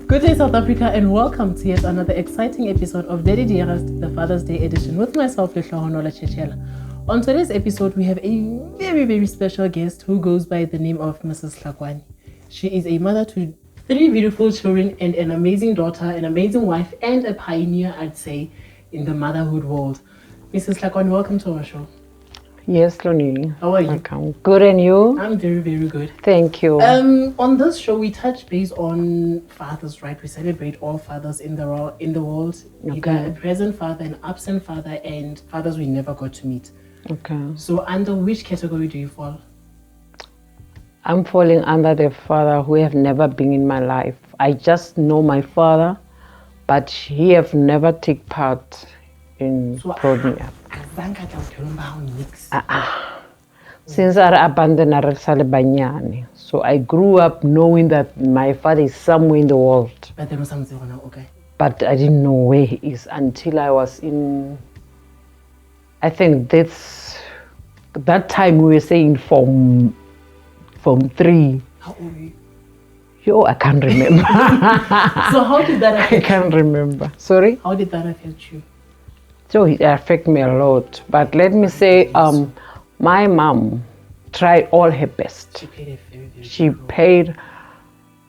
Good day, South Africa, and welcome to yet another exciting episode of Dearest, the Father's Day edition, with myself, Hlakoane. On today's episode, we have a very, very special guest who goes by the name of Mrs Hlakoane. She is a mother to 3 beautiful children and an amazing daughter, an amazing wife, and a pioneer, I'd say, in the motherhood world. Mrs Hlakoane, welcome to our show. Yes, Lonnie. How are you? Welcome. Good, and you? I'm very, very good. Thank you. On this show, we touch base on fathers, right? We celebrate all fathers in the world. Okay. Either a present father, an absent father, and fathers we never got to meet. Okay. So under which category do you fall? I'm falling under the father who have never been in my life. I just know my father, but he have never take part in brought me up. Since I abandoned banyane, so I grew up knowing that my father is somewhere in the world. But there was something okay. But I didn't know where he is until I was in, I think that time we were saying Form 3. How old were you? Yo, I can't remember. So how did that affect I can't remember. Sorry? How did that affect you? So it affected me a lot. But let me say, my mom tried all her best. She played a very, very She big role. paid,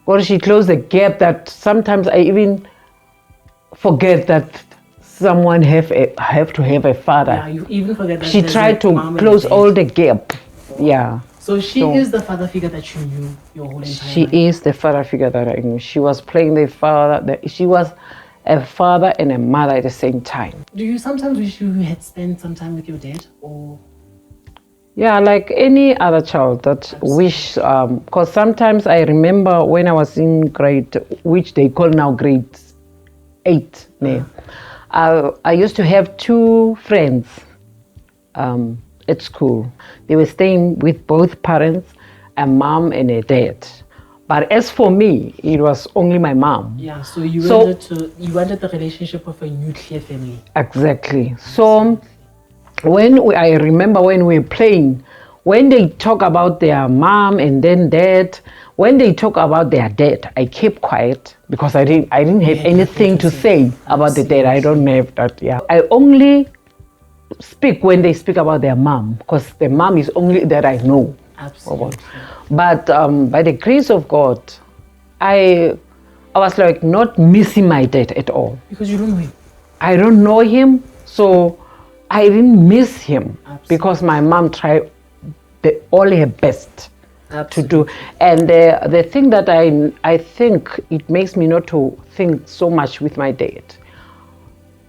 or she closed the gap that sometimes I even forget that someone have to have a father. Yeah, you even forget that She there's tried a to mom and close a all dad. the gap. Yeah. So she is the father figure that you knew your whole entire She life. is the father figure that I knew. She was playing the father. She was a father and a mother at the same time. Do you sometimes wish you had spent some time with your dad, or? Yeah, like any other child that wish, because sometimes I remember when I was in grade, which they call now grade 8, I used to have 2 friends at school. They were staying with both parents, a mom and a dad. But as for me, it was only my mom. Yeah, so you wanted the relationship of a nuclear family. Exactly. So I remember when we were playing, when they talk about their mom and then dad, when they talk about their dad, I kept quiet because I didn't have anything to say about the dad. I don't have that. Yeah, I only speak when they speak about their mom, because the mom is only that I know. Absolutely. But by the grace of God, I was like not missing my dad at all. Because you don't know him. I don't know him, so I didn't miss him. Absolutely. Because my mom tried all her best Absolutely. to do. And the thing that I think it makes me not to think so much with my dad.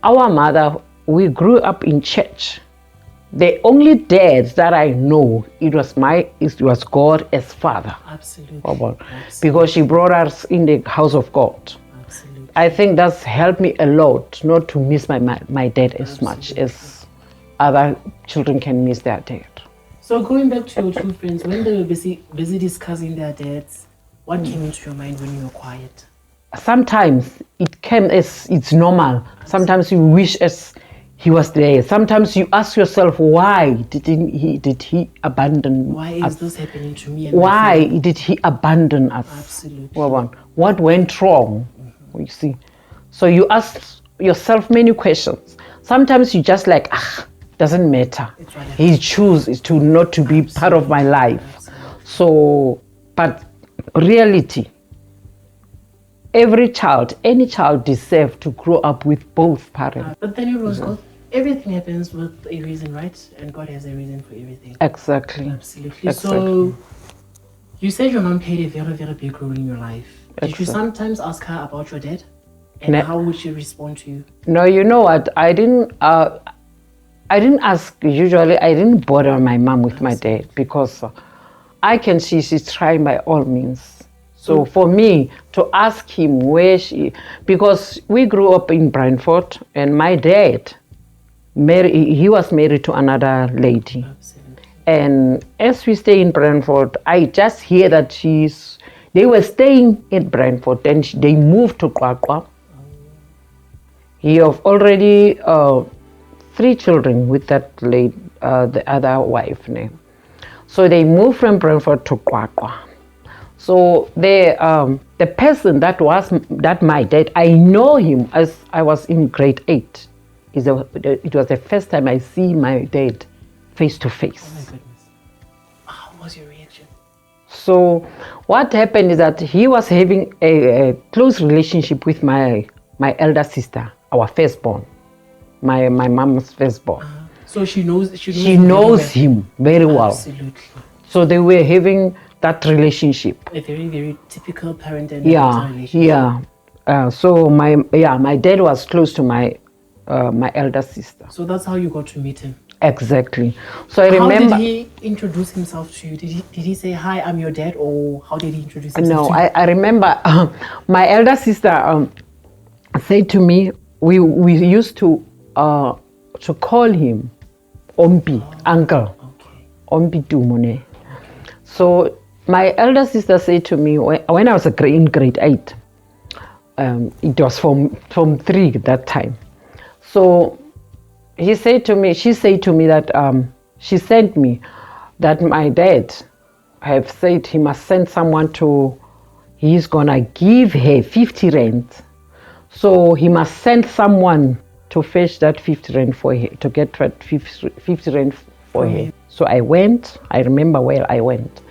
Our mother, we grew up in church. The only dad that I know, it was God as father. Absolutely. Because she brought us in the house of God. Absolutely. I think that's helped me a lot not to miss my dad as much as other children can miss their dad. So going back to your 2 friends, when they were busy discussing their dads, what came into your mind when you were quiet? Sometimes it came as it's normal. Sometimes you wish as he was there. Sometimes you ask yourself, why did he abandon Why us? is this happening to me? And Why did he abandon us? Absolutely. What went wrong? You see. So you ask yourself many questions. Sometimes you just like, doesn't matter. He chooses to not to be part of my life. Absolutely. So, but reality, any child deserves to grow up with both parents. But then it was God. Everything happens with a reason, right? And God has a reason for everything. Exactly. Absolutely. So you said your mom played a very, very big role in your life. Did you sometimes ask her about your dad? And how would she respond to you? No, you know what? I didn't ask. Usually, I didn't bother my mom with my dad because I can see she's trying by all means. So for me to ask him because we grew up in Brantford and my dad, he was married to another lady. Absolutely. And as we stay in Brantford, I just hear that they were staying in Brantford, then they moved to Kwakwa. He have already 3 children with that lady, the other wife name. So they moved from Brantford to Kwakwa. So the person that my dad, I know him as I was in grade 8. It was the first time I see my dad face to face. Oh my goodness. How was your reaction? So what happened is that he was having a close relationship with my elder sister, our firstborn, my mom's firstborn. So she knows him very well. Absolutely. So they were having that relationship. A very, very typical parent and daughter relationship. So my dad was close to my elder sister. So that's how you got to meet him. Exactly. So I remember. How did he introduce himself to you? Did he say, "Hi, I'm your dad," or how did he introduce himself to you? I remember my elder sister said to me, we used to call him Ompi, uncle. Okay. Ompi Tumone. Okay. So my elder sister said to me when I was in grade 8, it was from 3 that time. So she said to me that she sent me that my dad have said he must send someone he's gonna give her 50 rand. So he must send someone to fetch that 50 rand for her, to get 50 rand for her. So I went, I remember well I went.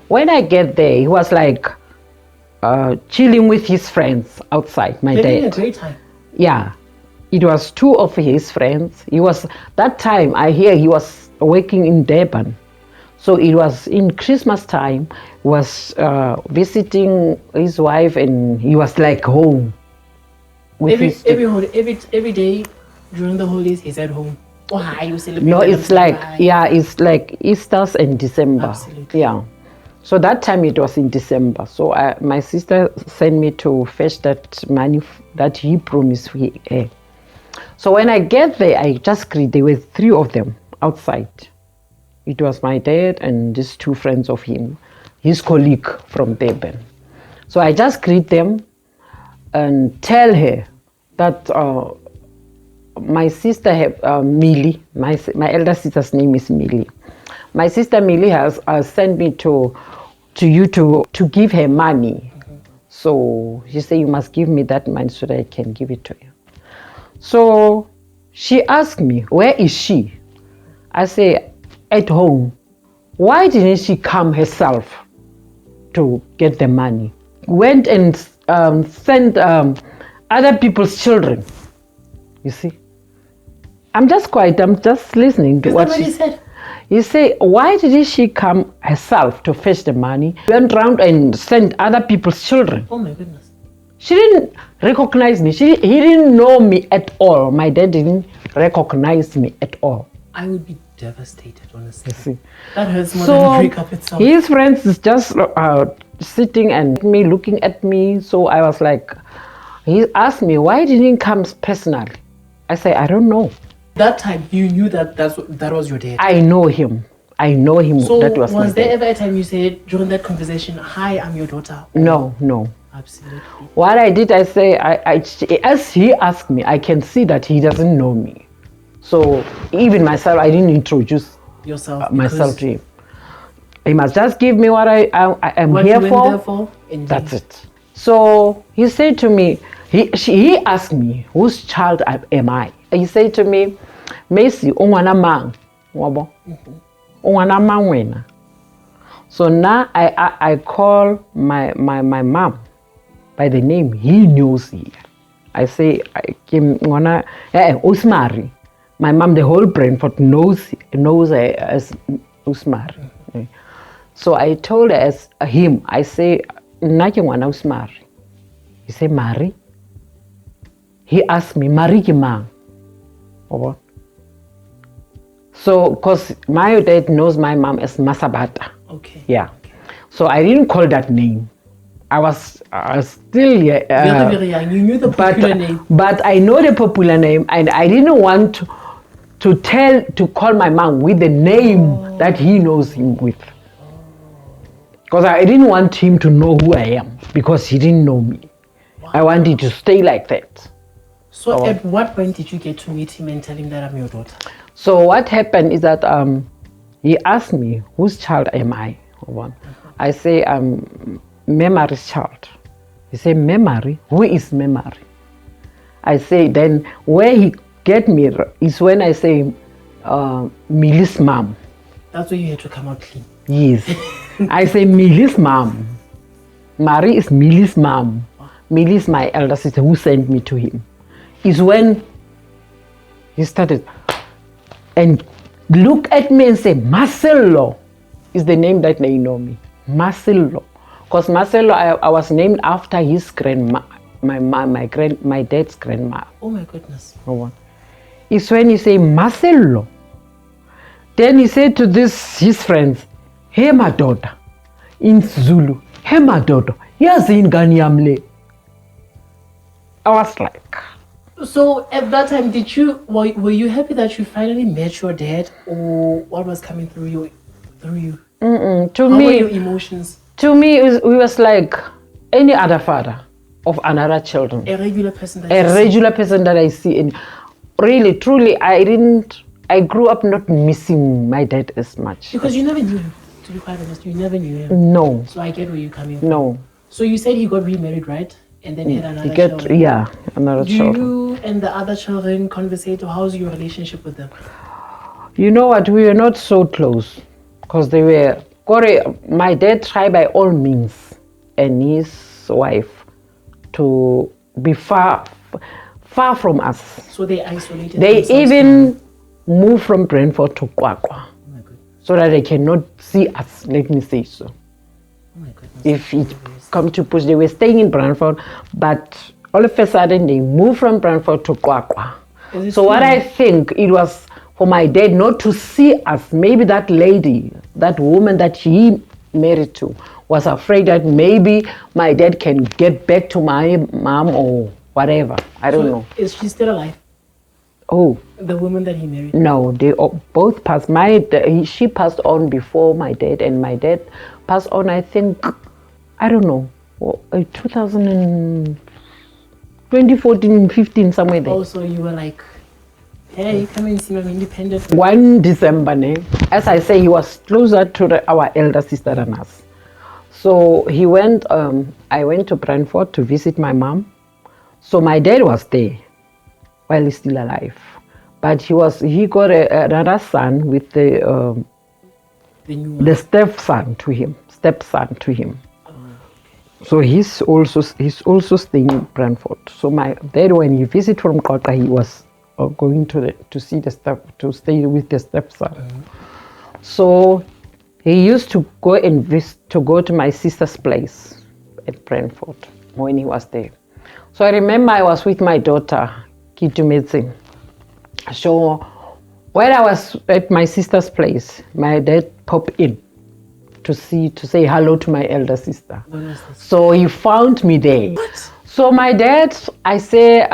When I get there, he was like chilling with his friends outside, my dad. Having a great time. Yeah. It was 2 of his friends. That time I hear he was working in Durban. So it was in Christmas time, he was visiting his wife and he was like home. Every day during the holidays he's at home. Why are you celebrating? No, it's like Easter's in December. Absolutely. Yeah. So that time it was in December. So my sister sent me to fetch that money that he promised her. So when I get there, I just greet. There were 3 of them outside. It was my dad and these 2 friends of him, his colleague from Durban. So I just greet them and tell her that my sister, Millie, my elder sister's name is Millie. My sister Millie has sent me to you to give her money. Mm-hmm. So she said, you must give me that money so that I can give it to you. So she asked me, where is she? I say, at home. Why didn't she come herself to get the money? Went and sent other people's children. You see? I'm just listening to what she said. You say, why didn't she come herself to fetch the money? Went around and sent other people's children. Oh my goodness. She didn't recognize me. He didn't know me at all. My dad didn't recognize me at all. I would be devastated, honestly. You see? That hurts more than a breakup itself. His friends is just sitting and looking at me. So I was like, he asked me, why didn't he come personally? I say, I don't know. That time you knew that was your dad? I know him. So that was there ever a time you said during that conversation, hi, I'm your daughter? No. Absolutely. What I did, I say, as he asked me, I can see that he doesn't know me. So even myself, I didn't introduce myself to him. He must just give me what I am here for. That's it. So he said to me, he asked me, whose child am I? He said to me, Messi, ungwana mang, wabo, ungwana mang wena. So now I call my mom by the name he knows here. I say, Usmari. My mom, the whole Brentford knows her as Usmari. So I told her as him, I say, Nakingwana Usmari. He said, Mari. He asked me, Mari Kimang. So, because my dad knows my mom as Masabata. Okay. Yeah. So I didn't call that name. I was still You're very young. You knew the popular name. But I know the popular name, and I didn't want to call my mom with the name that he knows him with. Because I didn't want him to know who I am, because he didn't know me. Wow. I wanted to stay like that. So at what point did you get to meet him and tell him that I'm your daughter? So what happened is that he asked me, whose child am I? I say, memory's child. He said, memory? Who is memory? I say, then where he get me is when I say, Millie's mom. That's where you had to come out clean. Yes. I say, Millie's mom. Marie is Millie's mom. Millie is my elder sister who sent me to him. Is when he started and look at me and say, Marcelo is the name that they know me. Marcelo. Because Marcelo, I was named after his grandma, my dad's grandma. Oh my goodness. It's when he say Marcelo. Then he said to his friends, hey my daughter, in Zulu, hey my daughter, here's in Ganyamle. I was like. So at that time, were you happy that you finally met your dad, or what was coming through you? To How me, were your emotions? To me, it was like any other father of another children. A regular person that I see. And really, truly, I grew up not missing my dad as much. Because you never knew him, to be quite honest. You never knew him. No. So I get where you're coming from. No. So you said he got remarried, right? And then had another child. Yeah, another child. Do you and the other children conversate, or how's your relationship with them? You know what? We were not so close because they were. My dad tried by all means and his wife to be far from us. So they isolated They themselves even moved from Brentford to Kwakwa. Oh my goodness. So that they cannot see us, let me say so. Oh my goodness. If it come to push, they were staying in Brentford, but all of a sudden they moved from Brentford to Kwakwa. So what I think, it was for my dad not to see us. Maybe that lady, that woman that he married to, was afraid that maybe my dad can get back to my mom or whatever. I don't know. Is she still alive? Oh. The woman that he married? No, they both passed. She passed on before my dad, and my dad passed on, I think, I don't know, 2014, 15, somewhere there. Oh, so you were like, hey, come and see, I'm independent. 1 December, as I say, he was closer to our elder sister than us. So he went, I went to Brentford to visit my mom. So my dad was there while he's still alive. But he got another son with the stepson to him. Oh, okay. So he's also staying in Brentford. So my dad, when he visited from Kota, he was going to stay with the stepson. So he used to go to my sister's place at Brentford when he was there. So I remember I was with my daughter, Kitumetse. So when I was at my sister's place, my dad popped in to say hello to my elder sister. So he found me there. What? So my dad, I say,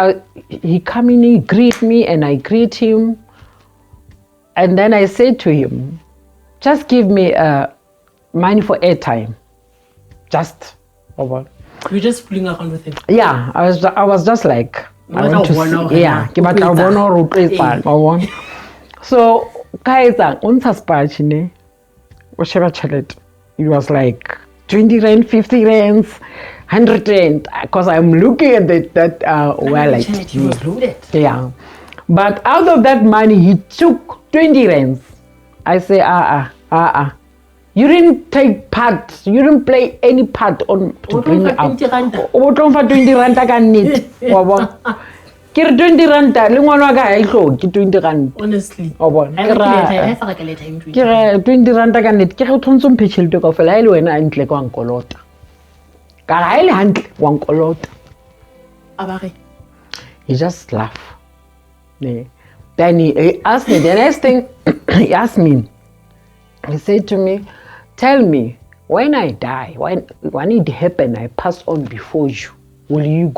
he come in, he greet me, and I greet him. And then I said to him, just give me money for airtime. Just over. You just fooling around with him? Yeah, I was just like, I want to see. Yeah, so it was like 20 rand, 50 rands, 100 rand, because I'm looking at He was loaded. Yeah, but out of that money he took 20 rands. I say, you didn't take part, you didn't play any part on to bring me up. 20 rand can need. Kiri 20 rand, lingwana ka I go 20 rand. Honestly. Kira 20 rand ka net ke go tshontsong phechilto ka fela ile wena a ntle kwa nkolota. Ka ga ile hantle wa nkolota. Abare. He just laughed. Then he asked me the next thing. He asked me. He said to me, "Tell me, when I die, when it happened, I passed on before you. Will you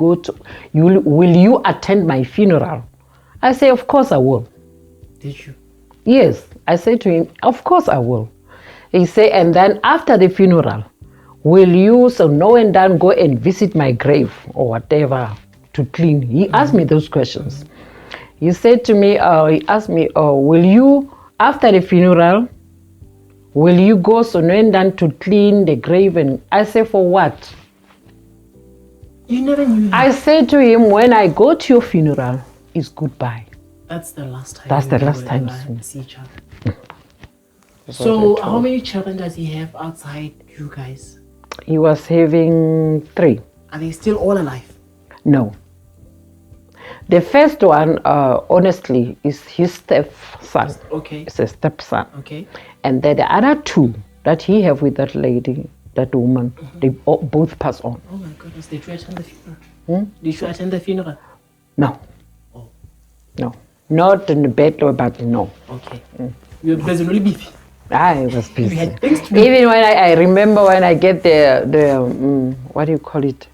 attend my funeral?" I say, "Of course I will." Did you? Yes. I said to him, "Of course I will." He said, "And then after the funeral, will you so now and then go and visit my grave or whatever to clean?" He asked me those questions. He said to me, he asked me, "Will you, after the funeral, will you go Sonwendan to clean the grave? And I say, for what? You never knew him. I said to him, when I go to your funeral, it's goodbye. That's the last time. That's the last time. See each other. So how many children does he have outside you guys? He was having 3. Are they still all alive? No. The first one, honestly, is his stepson. Okay. It's a stepson. Okay. And then the other 2 that he have with that lady, that woman, they both pass on. Oh my goodness, did you attend the funeral? Did you attend the funeral? No. Oh. No. Not in the bed, but no. Okay. You were busy, really busy. I was busy. You had things to do. Even when I remember when I get the what do you call it?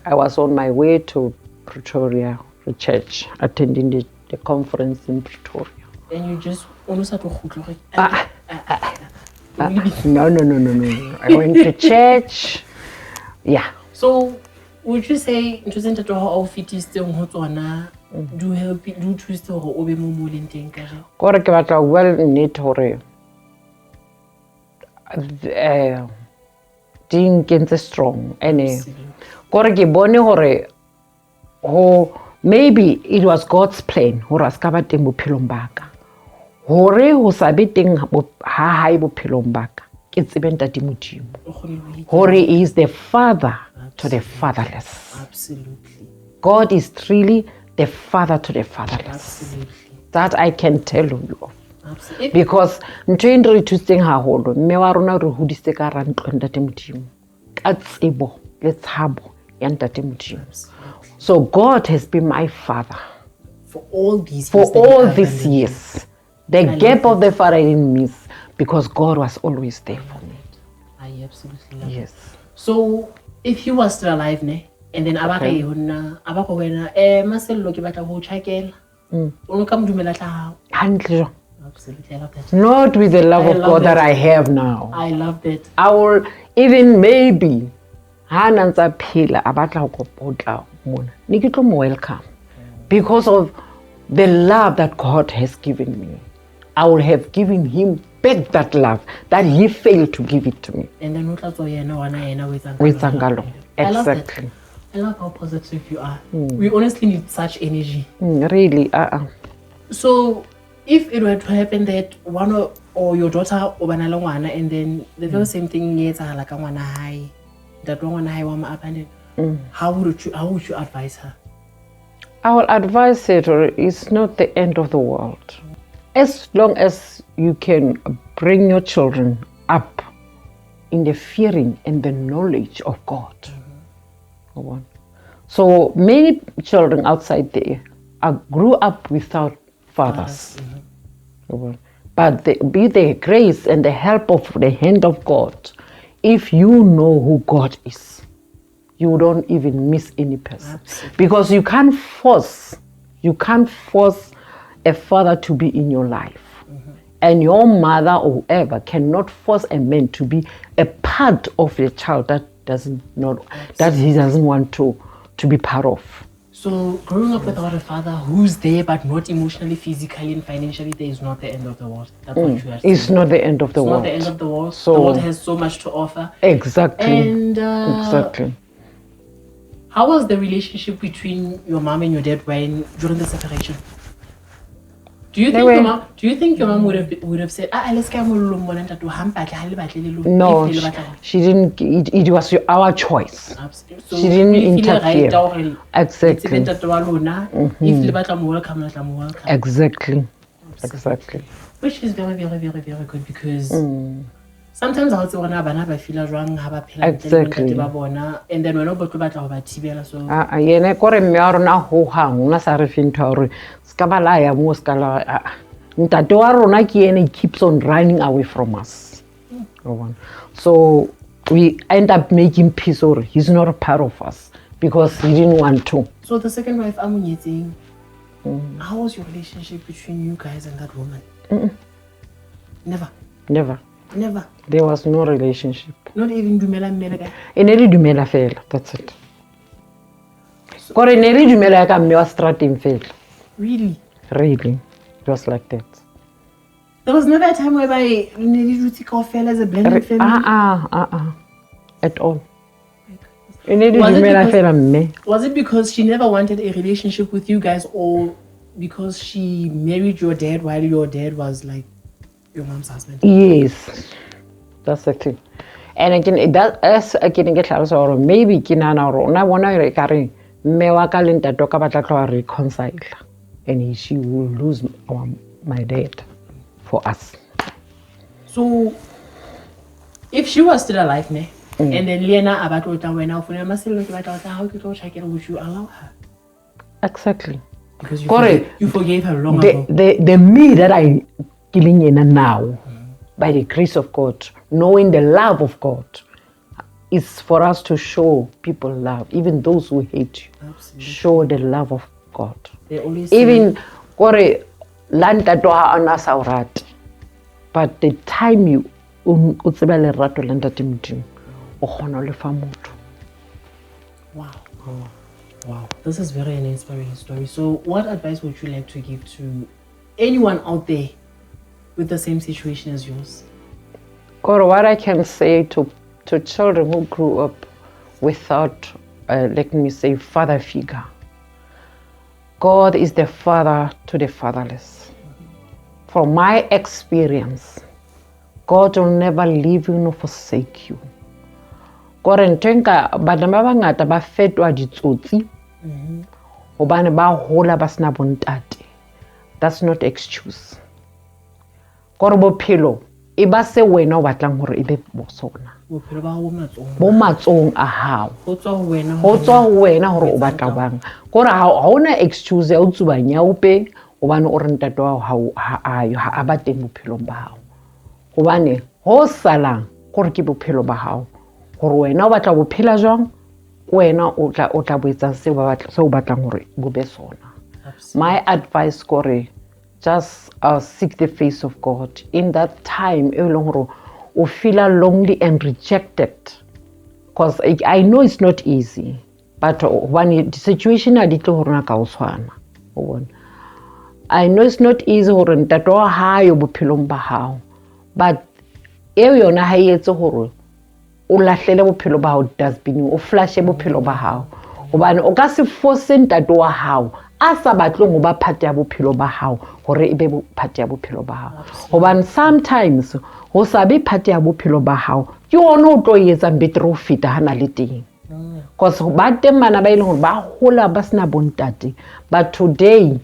I was on my way to Pretoria, the church, attending the conference in Pretoria. And you just almost had to really No. I went to church. Yeah. So would you say interesting that how fit is still do help do twist or obe mo mo leng teng ka je? Gore ke batla well net hore ding kentse strong ene gore ke bone hore ho maybe it was God's plan hore ska ba teng bophelong baka hore ho sa be teng ha hai bophelong baka ke tsebe ntate modimo hore he is the father to the fatherless. Absolutely. God is really the father to the fatherless. Absolutely. That I can tell you of. Absolutely. Because ntho e re thuseng haholo mme wa rona re hodise ka ra ntlo ntate modimo ka tsebo le tshabo ya ntate modimo. So God has been my father for all these years. The gap of the father I didn't miss because God was always there for me. I absolutely love yes. So if he was still alive, and then abaka wena Marcelo ke batla ho tshakela o ka modumela tla hao handle. Absolutely, I love that. Not with the love of God that I have now. I love that. I will even maybe hanantsa phila abatla go potla mona ni ke tlo mo welcome because of the love that God has given me. I will have given him back that love that he failed to give it to me. And then with Zangalo. Exactly. I love how positive you are. We honestly need such energy. Really. So if it were to happen that one or your daughter obanalongwana and then the very same thing like that one how would you advise her? I will advise her it's not the end of the world. As long as you can bring your children up in the fearing and the knowledge of God. So many children outside there grew up without fathers. But be the grace and the help of the hand of God. If you know who God is, you don't even miss any person. Absolutely. Because you can't force a father to be in your life. And your mother or whoever cannot force a man to be a part of a child that he doesn't want to be part of. So growing up without a father who's there but not emotionally, physically and financially there is not the end of the world. That's what you are saying. It's not the end of the world. It's not the end of the world. So the world has so much to offer. Exactly. And exactly. How was the relationship between your mom and your dad during the separation? Do you think your mom would have said, let's go No, she didn't. It was our choice. Absolutely. So she didn't interfere. Exactly. Exactly. Which is very, very, very, very good because sometimes I also want to feel exactly. And then when I go to batla so yene kore mme wa rona ho hang una sa re finta hore ska bala ya mo ska la ntate wa rona ke yene keeps on running away from us. So we end up making peace or he's not a part of us because he didn't want to. So the second wife Amunyetseng, how was your relationship between you guys and that woman? Never. There was no relationship. Not even dumela mmele. Eneri dumela fela, that's it. Kore eneri dumela ka mme wa strateng fela. Really? Really, it was like that. There was never a time whereby you needed to fell as a blended family? At all. Was it because she never wanted a relationship with you guys, or because she married your dad while your dad was like your mom's husband? Yes, that's the thing. And again, that's again get or maybe kinana or na wanna carry me wakalinta talk about reconcile, and she will lose my dad for us. So, if she was still alive, and then Lena about what when I for how to check it, would you allow her? Exactly. Because you forgave her long ago. The me that I killing in now, by the grace of God, knowing the love of God, is for us to show people love, even those who hate you. Absolutely. Show the love of God. They always even kore lanta toha ana saurat, but the time you utseba lerato lanta timtim o khona le fa motho. Wow. Wow, this is very an inspiring story. So what advice would you like to give to anyone out there with the same situation as yours? Or what I can say to children who grew up without, let me say, father figure. God is the father to the fatherless. From my experience, God will never leave you nor forsake you. God ntenka bana ba bangata ba fetwa ditsotsi hobane ba hola ba sna bontate. That's not excuse. Gore bophelo e ba se wena o batlang hore e be bosona. Bophelo ba bo matsong a hao. Ho tswa wena hore o batla bang. Gore ha ona excuse ya o tsubanya ope hobane o re ntate wa ha a ba teng bophelong ba hao. Hobane ho salang gore ke bophelo ba hao. Gore wena o batla bophela jwang, wena o tla boetsa se o batlang hore bo be sona. My advice gore just seek the face of God in that time you feel lonely and rejected, because I know it's not easy, but when the situation I know it's not easy hore ntate wa hayo bophelong ba hao, but yona ha etse hore o lahlele bophelo ba hao dustbin, o flashe bophelo ba hao hobane o ka se force ntate wa hao a sa batleng ho ba phate ya bophelo ba hao hore e be phate ya bophelo ba hao. Hobane sometimes ho sa be phate ya bophelo ba hao ke ona o tlo etsa better o fita hana le teng, because ba teng bana ba ile hore ba hola ba sna bontate, but today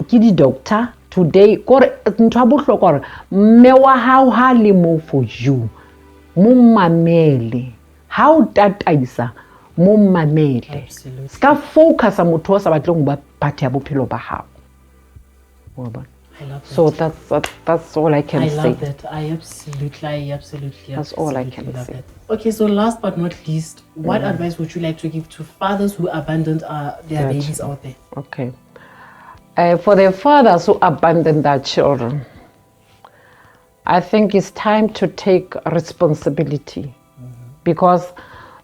ke di doctor today gore ntwa bohlokwa gore mme wa hao ha le mo for you mo mamele, ha o tataisa mo mamele, ska focus a motho sa batleng ba part ya bophelo ba hao. I love that. So that's all I can say. I love that. I absolutely. That's all I can love say. That. Okay, so last but not least, what advice would you like to give to fathers who abandoned their babies out there? Okay. For the fathers who abandon their children, I think it's time to take responsibility, because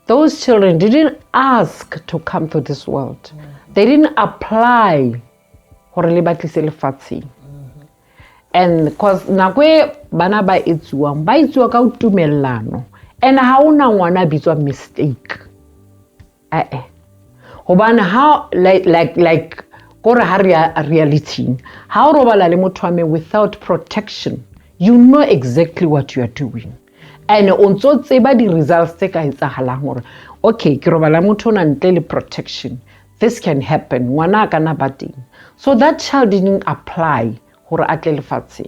those children didn't ask to come to this world. They didn't apply for lefatshe. And because nakwe bana ba etsuwa ka utumellano, and ha ona ngwana bitswa mistake. Hobane how like gore ha reality, how robala le motho wa me without protection, you know exactly what you are doing. And on so tseba di results tse ka etsagalang gore okay ke robala motho na ntle le protection, this can happen, ngwana kana bateng. So that child didn't apply gore a tle lefatshe.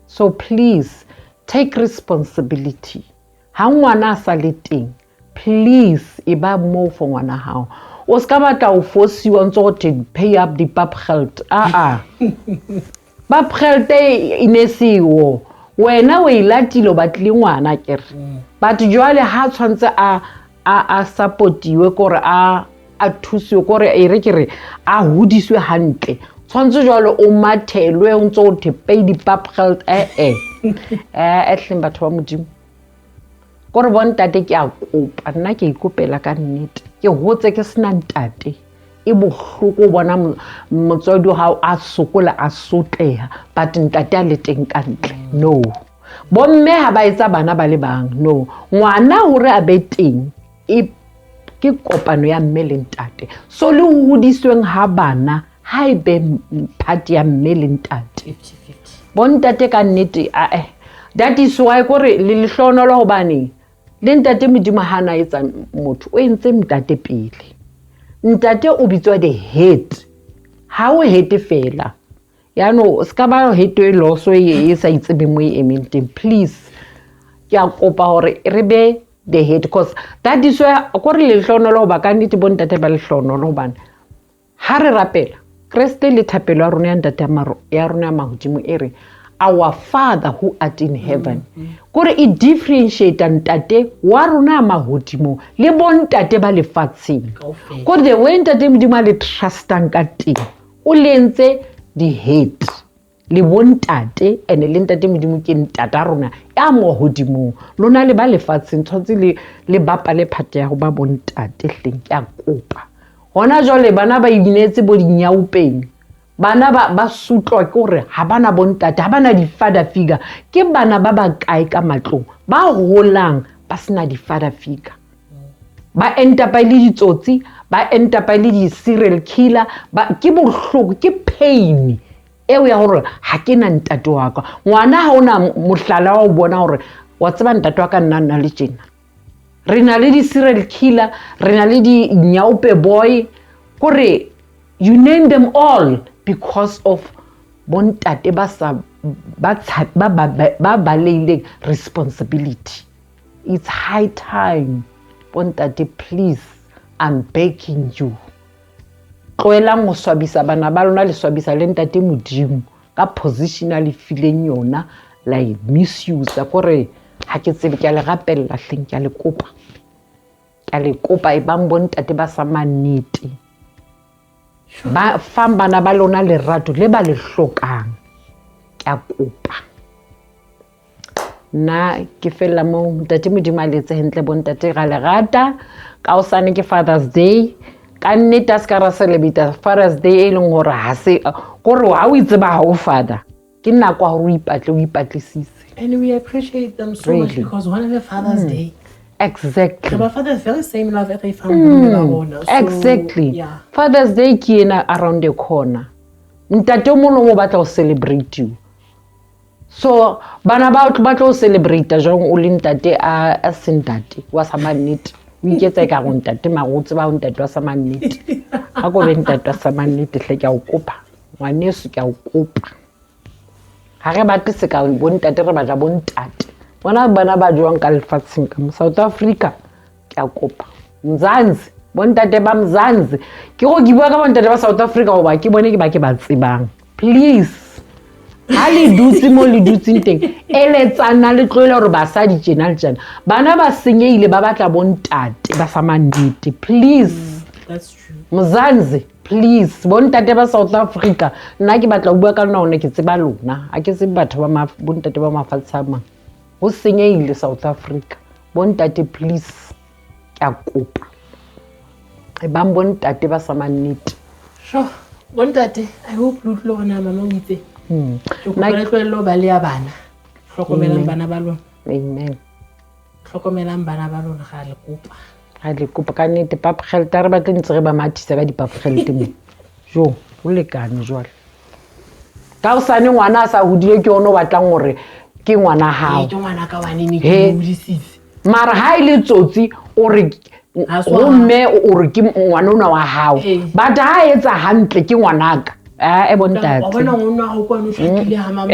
So please take responsibility. Ha ngwana sa le teng, please iba mo for ngwana hao. O ska batla o forsiwa ntse go pay up the pap geld. Pap geld inesiwo wena o ilatile batle ngwana kere, but jwale ha tshwantse a supportiwe gore a thusiwe gore e re kere a hodiswe hantle, tshwantse jwale o mathelwe o ntse go pay di pap geld ehleng batho ba modimo gore bontate ke a kopa nna ke ikopela ka nnete ke hotse ke sena ntate e bohloko bona motswadi ha a sokola a sotleha but ntate a le teng ka ntle no bomme ha ba etsa bana ba le bang no ngwana hore a be teng e ke kopano ya mme le ntate so le hodisweng ha bana ha ebe part ya mme le ntate 50-50 bontate ka nnete that is why gore le lehlonolo hobane le ntate modimo hana etsa motho o entse ntate pele ntate o bitswa the head ha o head fela ya no ska ba head e loso e sa itsebe mo e emeng teng please ke a kopa hore re be the head because that is why gore le lehlonolo ba ka nnete bontate ba lehlonolo hobane ha re rapela Kriste le thapelo ya rona ya ntate ya rona ya mahodimo ere our Father who art in heaven gore e differentiate ntate wa rona ya mahodimo le bontate ba lefatsheng gore the way ntate modimo le trustang ka teng o lentse the head le bontate ene le ntate modimo ke ntata rona ya mahodimo lona le ba lefatsheng tshotse le bapale phate ya go ba bontate hleng ke a kopa hona jole bana ba ibinetse bo dinyaupeng bana ba sutlwa ke gore ha bana bontate ha bana di-father figure ke bana ba kae ka matlong ba holang ba sena di-father figure ba entapa le ditsotsi ba entapa le di-serial killer ke bohloko ke pain eo ya gore ha ke na ntate wa ka ngwana ha ona mohlala wa o bona gore wa tseba ntate wa ka nna le tjena re na le di-serial killer re na le di-nyaupe boy gore you name them all because of bontate ba balele responsibility it's high time bontate please I'm begging you tloelang go swabisa bana ba lona le swabisa le ntate modimo ka positionally feeling yona like misuse gore ha ke tsebe ke le rapella hleng ke le kopa e bang bontate ba sa manete ba fam bana ba lona le rato le ba le hlokang ke a kopa na ke fela mo ntate modimo a letse hentle bontate ga le rata ka o sane ke Father's Day ka nnete a ska ra celebrate Father's Day e leng gore ha se gore ha o itse ba ha o father ke nna kwa go ipatlisise and we appreciate them so much because one of the Father's Day exactly but Father's very same love that they found exactly yeah. Father's Day ke ena around the corner ntate mo lo batla go celebrate you so bana ba tlo celebrate jang o le ntate a sentate wa sa manete o iketsa ka go ntate magotse ba ntate wa sa manete a go be ntate wa sa manete hle ke a o kopa ngwaneso ke a o kopa ha re batle se ka bontate re batla bontate bona bana ba jwang ka lefatsheng ka South Africa ke a kopa Mzansi bontate ba Mzansi ke go bua ka bontate ba South Africa goba ke bone ke ba tsebang please ha le dutse mo le dutseng teng eletsana le tloela gore basadi tjena le tjena bana ba senyeile ba batla bontate ba sa mandite please that's true Mzansi please bontate ba South Africa nna ke batla go bua ka lona one ke tseba lona a ke tsebe batho ba bontate ba mafatshama go senyeile South Africa bontate please ke a kopa e bang bontate ba sa mandite sure bontate I hope lu tlo bona mama o itse na tlo ba le ya bana hlokomelang bana ba lona amen hlokomelang bana ba lona ga le kopa ka nnete papa gelta re batla ntse re ba mathisa ka dipapa gelte mo jo o le kane jwale ka o sane ngwana a sa hodile ke ono batlang gore ke ngwana hao ke ngwana ka wanene ke modisisi mara ha ile tsotsi o re mme o re ke ngwana ona wa hao but ha etsa hantle ke ngwanaka e bontate wa bona ngwana go kwa no hlakile ha mama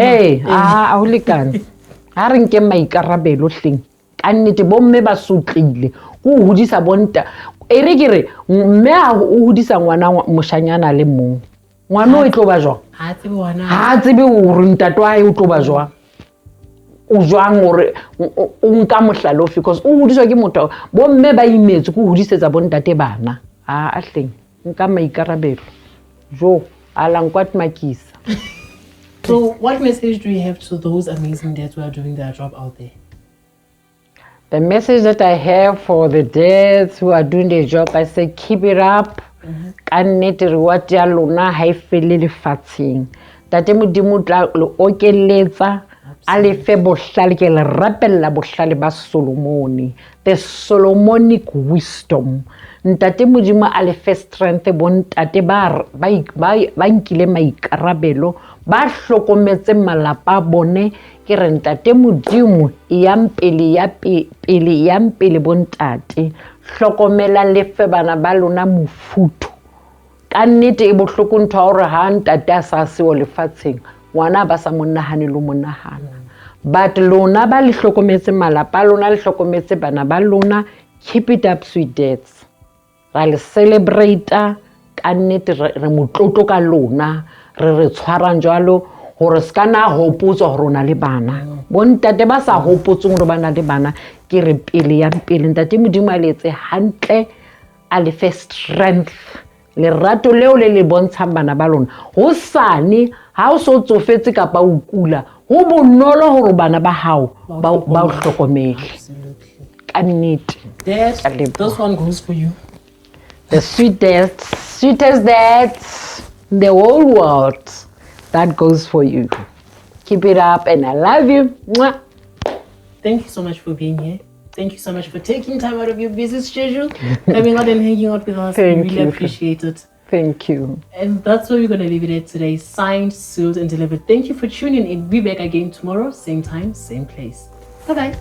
a o le kane ha re nke maikarabelo hleng ka nnete bomme ba sotlile go hodisa bonta e re ke re mme a o hodisa ngwana moshanyana le mong ngwana o tlo ba jwa ha tsebe o re ntate wa e o tlo ba jwa o jwang gore o nka mohlalofi because o hodiswa ke motho bomme ba imetse go hodisetsa bontate bana a hleng nka maikarabelo jo Alankwat makisa. So what message do you have to those amazing dads who are doing their job out there? The message that I have for the dads who are doing their job, I say keep it up. Ka nnete reward ya lona ha e fele lefatsheng. Tate Modimo tla le okeletsa a le fe bohlale ke le rapella bohlale ba Solomon, the Solomonic wisdom. Ntate Modimo a le fe strength bontate ba nkile maikarabelo ba hlokometse malapa bone ke re ntate Modimo yang pele bontate hlokomela le fe bana ba lona mofuthu. Ka nnete e bohloko ntho ya hore ha ntate a sa seo lefatsheng ngwana ba sa monahane le monahana, but lona ba le hlokometse malapa lona le hlokometse bana ba lona. Keep it up, sweet dads. Ra le celebrate ka nnete re motlotlo ka lona re tshwarang jwalo hore ska na hopotswa hore ona le bana. Bontate ba sa hopotseng hore bana le bana ke re pele ntate Modimo a letse hantle a le fe strength lerato leo le bontshang bana ba lona. Hosane ha o so tsofetse kapa o kula ho bonolo hore bana ba hao ba o hlokomele. Ka nnete. Dad, this one goes for you. The sweetest dads in the whole world. That goes for you. Keep it up and I love you. Mwah. Thank you so much for being here. Thank you so much for taking time out of your busy schedule, coming out and hanging out with us. We really appreciate it. Thank you. And that's where we're going to leave it at today. Signed, sealed, and delivered. Thank you for tuning in. We'll be back again tomorrow, same time, same place. Bye-bye.